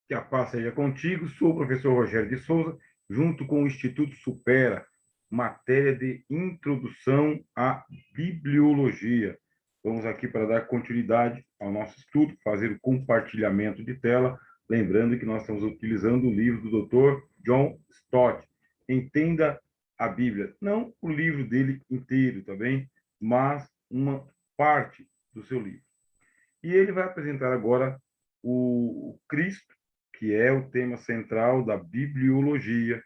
Que a paz seja contigo. Sou o professor Rogério de Souza, junto com o Instituto Supera, matéria de introdução à bibliologia. Vamos aqui para dar continuidade ao nosso estudo, fazer o compartilhamento de tela, lembrando que nós estamos utilizando o livro do Dr. John Stott. Entenda a Bíblia, não o livro dele inteiro, tá bem? Mas uma parte do seu livro. E ele vai apresentar agora o Cristo, que é o tema central da bibliologia,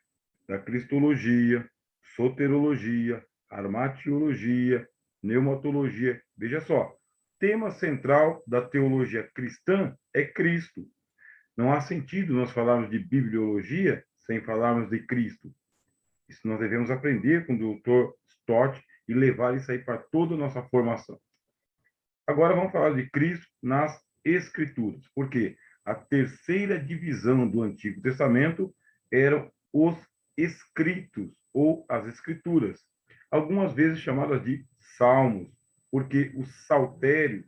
da cristologia, soterologia, armatiologia, pneumatologia. Veja só, tema central da teologia cristã é Cristo. Não há sentido nós falarmos de bibliologia sem falarmos de Cristo. Isso nós devemos aprender com o Dr. Stott e levar isso aí para toda a nossa formação. Agora vamos falar de Cristo nas Escrituras, porque a terceira divisão do Antigo Testamento eram os escritos ou as Escrituras, algumas vezes chamadas de Salmos, porque o Saltério,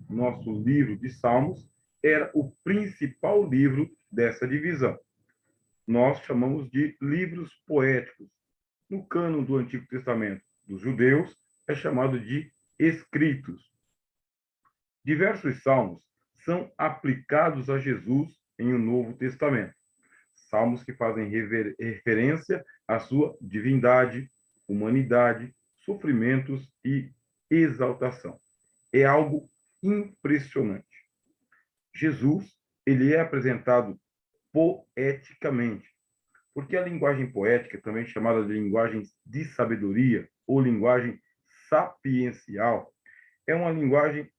nosso livro de Salmos, era o principal livro dessa divisão. Nós chamamos de livros poéticos. No cânon do Antigo Testamento dos judeus, é chamado de escritos. Diversos salmos são aplicados a Jesus em o Novo Testamento. Salmos que fazem referência à sua divindade, humanidade, sofrimentos e exaltação. É algo impressionante. Jesus, ele é apresentado poeticamente, porque a linguagem poética, também chamada de linguagem de sabedoria ou linguagem sapiencial, é uma linguagem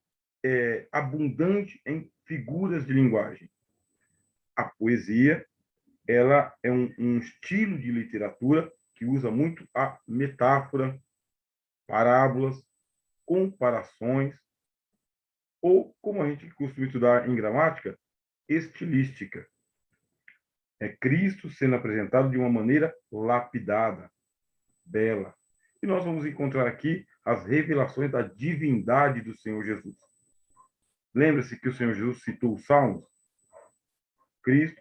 abundante em figuras de linguagem. A poesia, ela é um estilo de literatura que usa muito a metáfora, parábolas, comparações, ou, como a gente costuma estudar em gramática, estilística. É Cristo sendo apresentado de uma maneira lapidada, bela. E nós vamos encontrar aqui as revelações da divindade do Senhor Jesus. Lembra-se que o Senhor Jesus citou os Salmos? Cristo,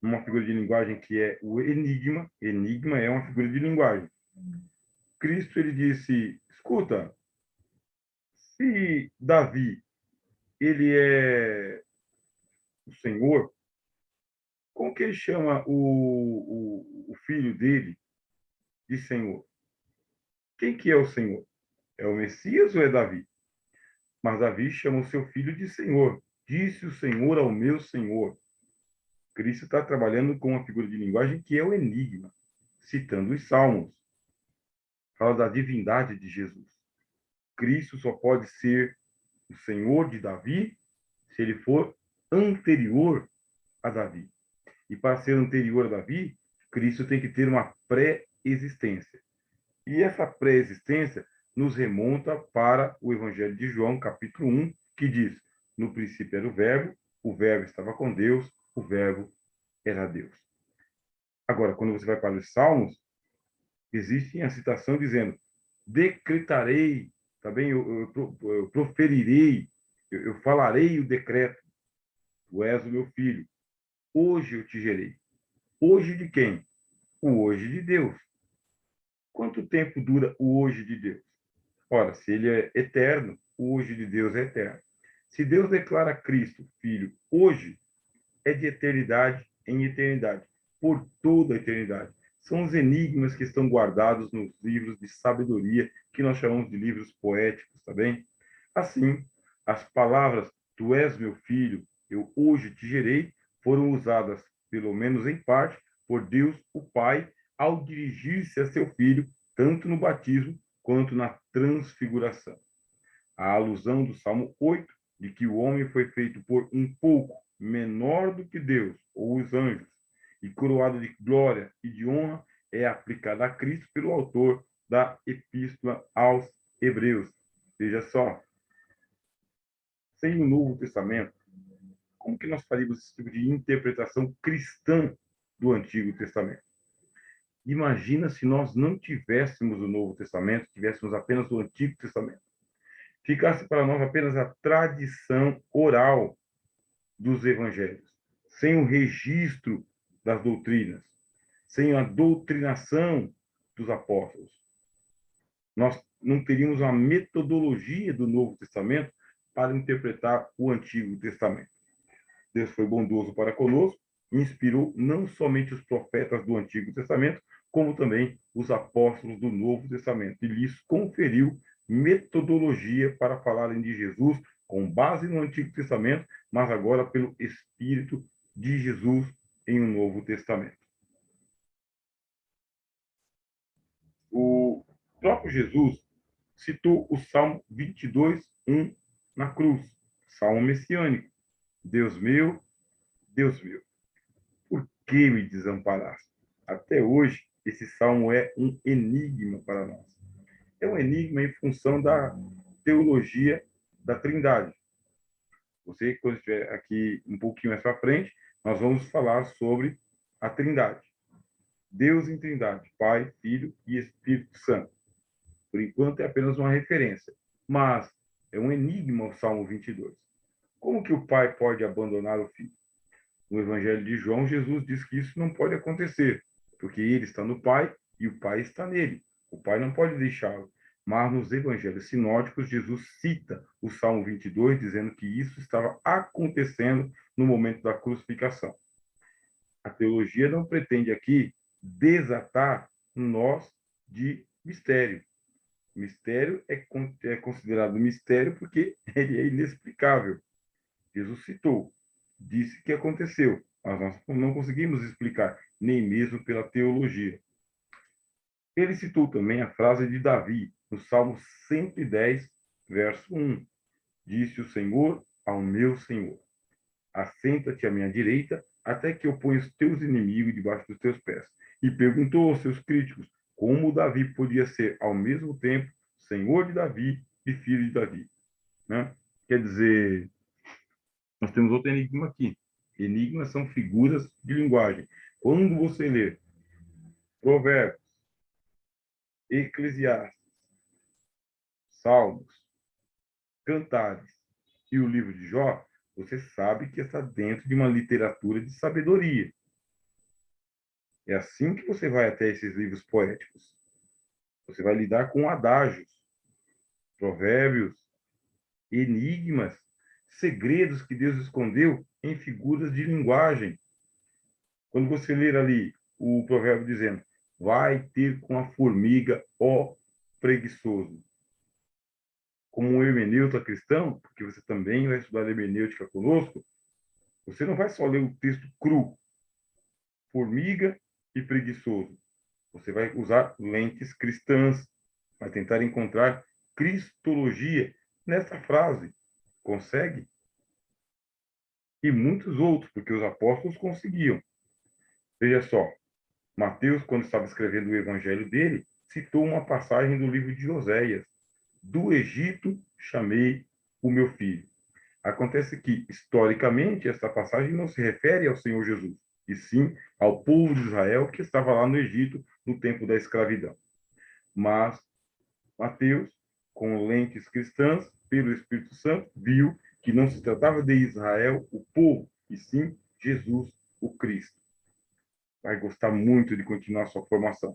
uma figura de linguagem que é o enigma. Enigma é uma figura de linguagem. Cristo, ele disse, escuta, se Davi, ele é o Senhor, como que ele chama o filho dele de Senhor? Quem que é o Senhor? É o Messias ou é Davi? Mas Davi chama o seu filho de Senhor. Disse o Senhor ao meu Senhor. Cristo está trabalhando com uma figura de linguagem que é o enigma, citando os Salmos. Fala da divindade de Jesus. Cristo só pode ser o Senhor de Davi se ele for anterior a Davi. E para ser anterior a Davi, Cristo tem que ter uma pré-existência. E essa pré-existência nos remonta para o Evangelho de João, capítulo 1, que diz: no princípio era o Verbo estava com Deus, o Verbo era Deus. Agora, quando você vai para os Salmos, existe a citação dizendo: decretarei, tá bem? Eu proferirei, eu falarei o decreto. Tu és o meu filho. Hoje eu te gerei. Hoje de quem? O hoje de Deus. Quanto tempo dura o hoje de Deus? Ora, se ele é eterno, o hoje de Deus é eterno. Se Deus declara Cristo, Filho, hoje, é de eternidade em eternidade, por toda a eternidade. São os enigmas que estão guardados nos livros de sabedoria, que nós chamamos de livros poéticos, tá bem? Assim, as palavras, tu és meu filho, eu hoje te gerei, foram usadas, pelo menos em parte, por Deus, o Pai, ao dirigir-se a seu filho, tanto no batismo quanto na transfiguração. A alusão do Salmo 8, de que o homem foi feito por um pouco menor do que Deus ou os anjos, e coroado de glória e de honra, é aplicada a Cristo pelo autor da Epístola aos Hebreus. Veja só, sem o Novo Testamento, como que nós faríamos esse tipo de interpretação cristã do Antigo Testamento? Imagina se nós não tivéssemos o Novo Testamento, tivéssemos apenas o Antigo Testamento. Ficasse para nós apenas a tradição oral dos evangelhos, sem o registro das doutrinas, sem a doutrinação dos apóstolos. Nós não teríamos uma metodologia do Novo Testamento para interpretar o Antigo Testamento. Deus foi bondoso para conosco e inspirou não somente os profetas do Antigo Testamento, como também os apóstolos do Novo Testamento. E lhes conferiu metodologia para falarem de Jesus com base no Antigo Testamento, mas agora pelo Espírito de Jesus em um Novo Testamento. O próprio Jesus citou o Salmo 22, 1 na cruz, Salmo messiânico. Deus meu, por que me desamparaste? Até hoje, esse salmo é um enigma para nós. É um enigma em função da teologia da Trindade. Você, quando estiver aqui um pouquinho mais para frente, nós vamos falar sobre a Trindade. Deus em Trindade, Pai, Filho e Espírito Santo. Por enquanto é apenas uma referência, mas é um enigma o Salmo 22. Como que o Pai pode abandonar o Filho? No Evangelho de João, Jesus diz que isso não pode acontecer, porque ele está no Pai e o Pai está nele. O Pai não pode deixá-lo. Mas nos Evangelhos sinóticos, Jesus cita o Salmo 22, dizendo que isso estava acontecendo no momento da crucificação. A teologia não pretende aqui desatar um nós de mistério. Mistério é considerado mistério porque ele é inexplicável. Jesus citou, disse que aconteceu, mas nós não conseguimos explicar, nem mesmo pela teologia. Ele citou também a frase de Davi, no Salmo 110, verso 1. Disse o Senhor ao meu Senhor: assenta-te à minha direita, até que eu ponha os teus inimigos debaixo dos teus pés. E perguntou aos seus críticos como Davi podia ser, ao mesmo tempo, Senhor de Davi e filho de Davi. Né? Quer dizer, nós temos outro enigma aqui. Enigmas são figuras de linguagem. Quando você lê Provérbios, Eclesiastes, Salmos, Cantares e o livro de Jó, você sabe que está dentro de uma literatura de sabedoria. É assim que você vai até esses livros poéticos. Você vai lidar com adágios, provérbios, enigmas, segredos que Deus escondeu em figuras de linguagem. Quando você ler ali o provérbio dizendo: vai ter com a formiga, ó preguiçoso. Como um hermeneuta cristão, porque você também vai estudar hermenêutica conosco, você não vai só ler o texto cru, formiga e preguiçoso. Você vai usar lentes cristãs, vai tentar encontrar cristologia nessa frase. Consegue? E muitos outros, porque os apóstolos conseguiam. Veja só, Mateus, quando estava escrevendo o evangelho dele, citou uma passagem do livro de Oséias: do Egito chamei o meu filho. Acontece que, historicamente, essa passagem não se refere ao Senhor Jesus, e sim ao povo de Israel que estava lá no Egito no tempo da escravidão. Mas Mateus, com lentes cristãs, pelo Espírito Santo, viu que não se tratava de Israel, o povo, e sim Jesus, o Cristo. Vai gostar muito de continuar sua formação.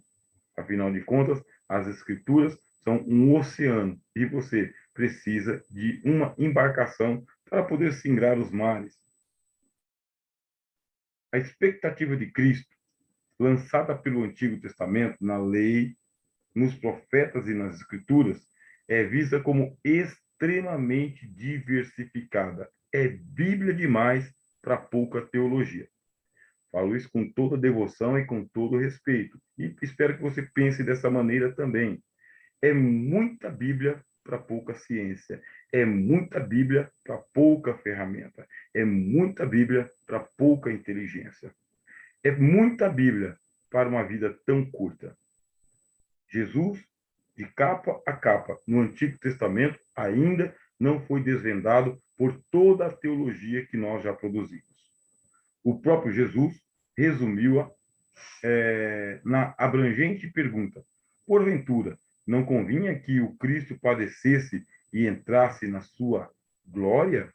Afinal de contas, as Escrituras são um oceano e você precisa de uma embarcação para poder singrar os mares. A expectativa de Cristo, lançada pelo Antigo Testamento, na lei, nos profetas e nas Escrituras, é vista como extremamente diversificada. É Bíblia demais para pouca teologia. Falo isso com toda devoção e com todo respeito. E espero que você pense dessa maneira também. É muita Bíblia para pouca ciência. É muita Bíblia para pouca ferramenta. É muita Bíblia para pouca inteligência. É muita Bíblia para uma vida tão curta. Jesus, de capa a capa, no Antigo Testamento, ainda não foi desvendado por toda a teologia que nós já produzimos. O próprio Jesus resumiu-a na abrangente pergunta: porventura, não convinha que o Cristo padecesse e entrasse na sua glória?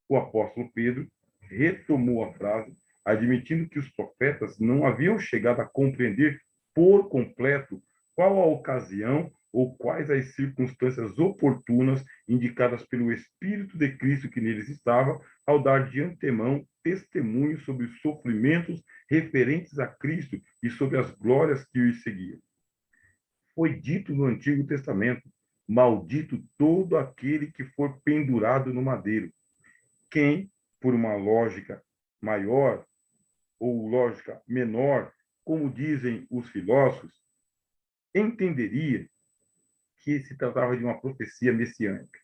O apóstolo Pedro retomou a frase, admitindo que os profetas não haviam chegado a compreender por completo qual a ocasião ou quais as circunstâncias oportunas indicadas pelo Espírito de Cristo que neles estava, ao dar de antemão testemunho sobre os sofrimentos referentes a Cristo e sobre as glórias que os seguiam. Foi dito no Antigo Testamento: maldito todo aquele que for pendurado no madeiro. Quem, por uma lógica maior ou lógica menor, como dizem os filósofos, entenderia que se tratava de uma profecia messiânica.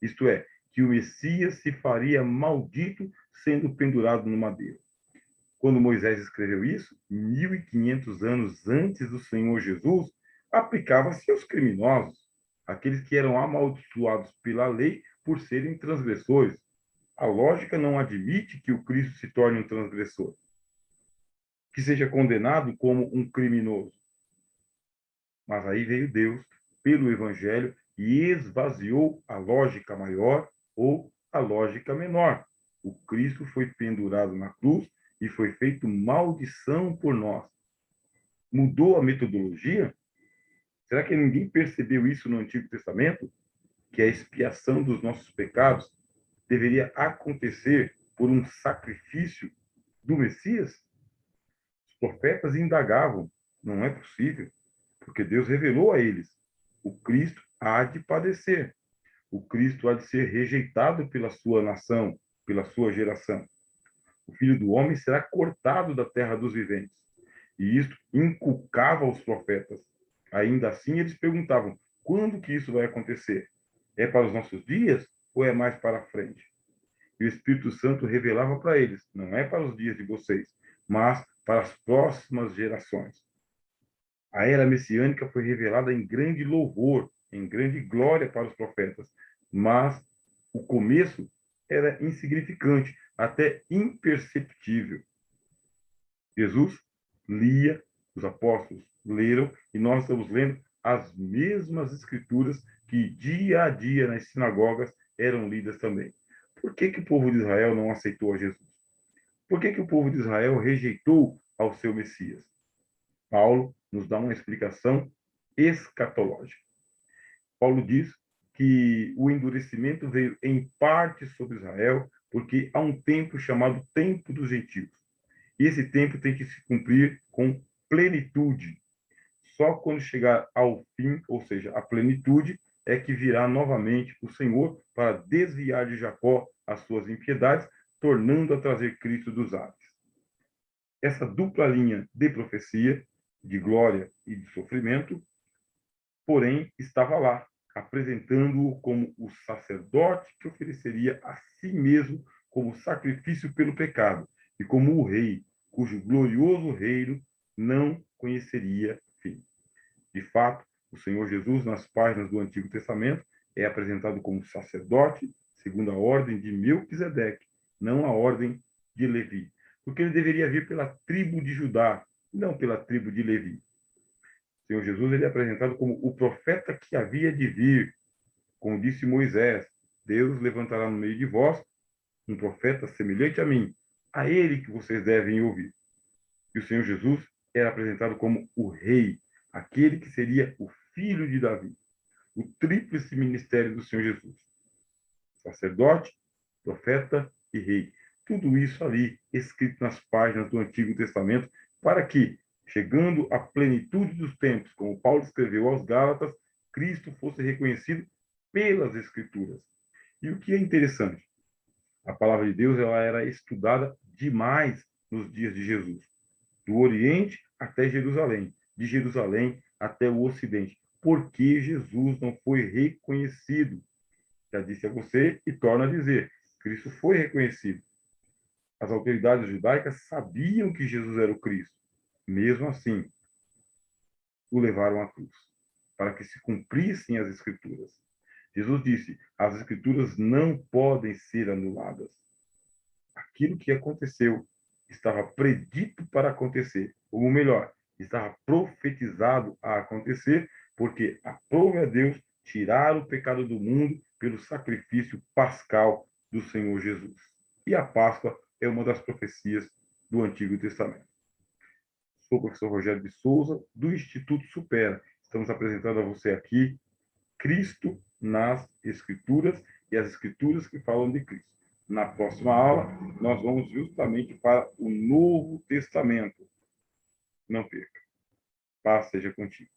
Isto é, que o Messias se faria maldito sendo pendurado no madeiro. Quando Moisés escreveu isso, 1.500 anos antes do Senhor Jesus, aplicava-se aos criminosos, aqueles que eram amaldiçoados pela lei por serem transgressores. A lógica não admite que o Cristo se torne um transgressor, que seja condenado como um criminoso. Mas aí veio Deus, pelo Evangelho, e esvaziou a lógica maior ou a lógica menor. O Cristo foi pendurado na cruz e foi feito maldição por nós. Mudou a metodologia? Será que ninguém percebeu isso no Antigo Testamento? Que a expiação dos nossos pecados deveria acontecer por um sacrifício do Messias? Os profetas indagavam: não é possível, porque Deus revelou a eles: o Cristo há de padecer, o Cristo há de ser rejeitado pela sua nação, pela sua geração. O Filho do Homem será cortado da terra dos viventes. E isto inculcava aos profetas. Ainda assim, eles perguntavam: quando que isso vai acontecer? É para os nossos dias ou é mais para frente? E o Espírito Santo revelava para eles: não é para os dias de vocês, mas para as próximas gerações. A era messiânica foi revelada em grande louvor, em grande glória para os profetas, mas o começo era insignificante, até imperceptível. Jesus lia, os apóstolos leram, e nós estamos lendo as mesmas escrituras que dia a dia nas sinagogas eram lidas também. Por que o povo de Israel não aceitou a Jesus? Por que o povo de Israel rejeitou ao seu Messias? Paulo nos dá uma explicação escatológica. Paulo diz que o endurecimento veio em parte sobre Israel, porque há um tempo chamado tempo dos gentios. E esse tempo tem que se cumprir com plenitude. Só quando chegar ao fim, ou seja, a plenitude, é que virá novamente o Senhor para desviar de Jacó as suas impiedades, tornando a trazer Cristo dos ares. Essa dupla linha de profecia, de glória e de sofrimento, porém, estava lá, apresentando-o como o sacerdote que ofereceria a si mesmo como sacrifício pelo pecado, e como o rei, cujo glorioso reino não conheceria fim. De fato, o Senhor Jesus, nas páginas do Antigo Testamento, é apresentado como sacerdote, segundo a ordem de Melquisedeque, não a ordem de Levi, porque ele deveria vir pela tribo de Judá, não pela tribo de Levi. O Senhor Jesus ele é apresentado como o profeta que havia de vir, como disse Moisés: Deus levantará no meio de vós um profeta semelhante a mim, a ele que vocês devem ouvir. E o Senhor Jesus era apresentado como o rei, aquele que seria o filho de Davi, o tríplice ministério do Senhor Jesus: sacerdote, profeta e rei. Tudo isso ali escrito nas páginas do Antigo Testamento, para que, chegando à plenitude dos tempos, como Paulo escreveu aos Gálatas, Cristo fosse reconhecido pelas Escrituras. E o que é interessante, a palavra de Deus ela era estudada demais nos dias de Jesus, do Oriente até Jerusalém, de Jerusalém até o Ocidente, porque Jesus não foi reconhecido. Já disse a você e torno a dizer: Cristo foi reconhecido. As autoridades judaicas sabiam que Jesus era o Cristo. Mesmo assim, o levaram à cruz, para que se cumprissem as Escrituras. Jesus disse: as Escrituras não podem ser anuladas. Aquilo que aconteceu estava predito para acontecer, ou melhor, estava profetizado a acontecer, porque aprove a Deus tirar o pecado do mundo pelo sacrifício pascal do Senhor Jesus. e a Páscoa é uma das profecias do Antigo Testamento. Sou o professor Rogério de Souza, do Instituto Supera. Estamos apresentando a você aqui Cristo nas Escrituras e as Escrituras que falam de Cristo. Na próxima aula, nós vamos justamente para o Novo Testamento. Não perca. Paz seja contigo.